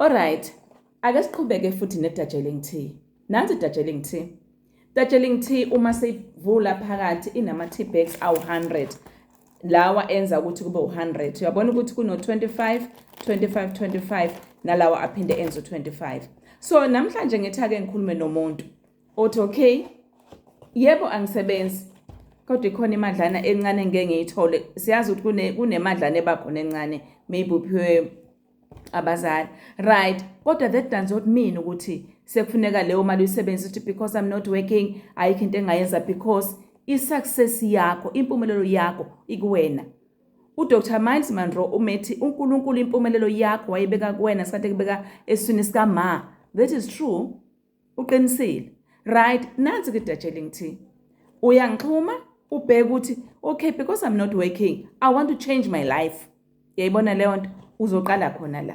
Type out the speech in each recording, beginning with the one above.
Alright, ake siqhubeke futhi ne-Darjeeling tea. Nansi i-Darjeeling tea. Darjeeling tea uma sivula phakathi inama-tea bags awu-100. Lawa enza ukuthi kube u-100. Uyabona ukuthi kuno-25, 25, 25 nalawa aphinde enze u-25. So namhlanje ngithi-ake ngikhulume nomuntu othi okay, yebo angisebenzi kodwa ikhona imadlana encane engeke ngiyithole. Siyazi ukuthi kunemadlana ebakhona encane maybe uphiwe abazali, right? Kodwa that does not mean ukuthi sekufuneka leyo mali uyisebenzise because I'm not working ayikho into engayenza, because i-success yakho, impumelelo yakho ikuwena. uDr Miles Monroe umethi uNkulunkulu impumelelo yakho wayibeka kuwena sikade kubeka esiswini sikama. That is true. Uqinisile. Right? Nansi ke-Darjeeling tea. Uyangixhuma ubheke ukuthi okay, because I'm not working, I want to change my life. Yayibona leyo nto uzoqala khona la.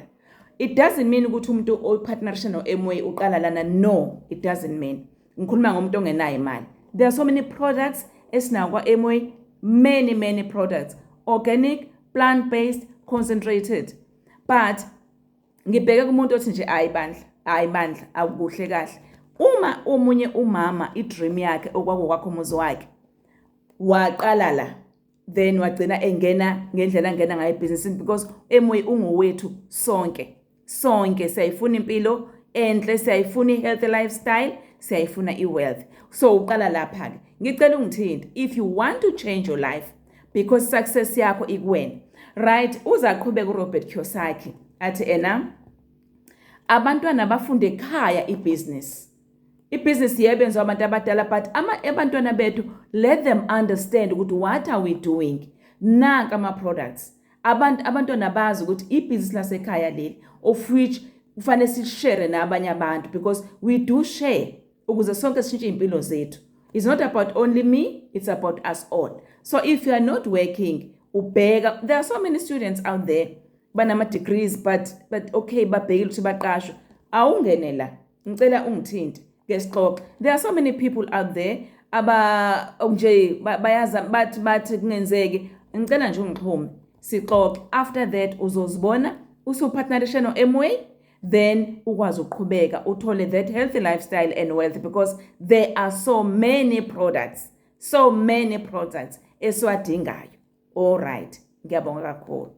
It doesn't mean ukuthi umuntu opartnership no-Amway uqala lana. No, it doesn't mean. Ngikhuluma ngomuntu ongenayo imali. There are so many products esinawo kwa-Amway, many products. Organic, plant-based, concentrated. But ngibheke kumuntu othi nje ayibandla akuhle kahle. Uma omunye umama idream yakhe okwakwakho umuzi wakhe waqala la, then wagcina engena ngendlela angena ngayo ibhizinisi, because Amway ungowethu sonke siyayifuna impilo enhle, siyayifuna i-healthy lifestyle, siyayifuna i-wealth. So uqala lapha ke ngicela ungithinte if you want to change your life, because success yakho ikuwena, right? Uzaqhubeka uRobert Kiyosaki athi abantwana bafunde ekhaya ibhizinisi yebenza abantu abadala, but abantwana bethu, let them understand ukuthi what are we doing. Nanka ama-products abantwana bazi ukuthi ibhizinisi lasekhaya leli, of which kufanele sishare nabanye abantu, because we do share ukuze sonke sishintshe impilo zethu. It's not about only me, it's about us all. So if you are not working, ubheka, there are so many students out there banama degrees but okay babhekile ukuthi baqashwe, awungene la, ngicela ungithinte ngesixoxe. There are so many people out there nje bayaza bathi kungenzeki, ngicela nje ungixhume sixoxe. After that uzozibona usupartnership no-Amway, then ukwazi ukuqhubeka uthole that healthy lifestyle and wealth, because there are so many products esiwadingayo. All right, ngiyabonga kakhulu.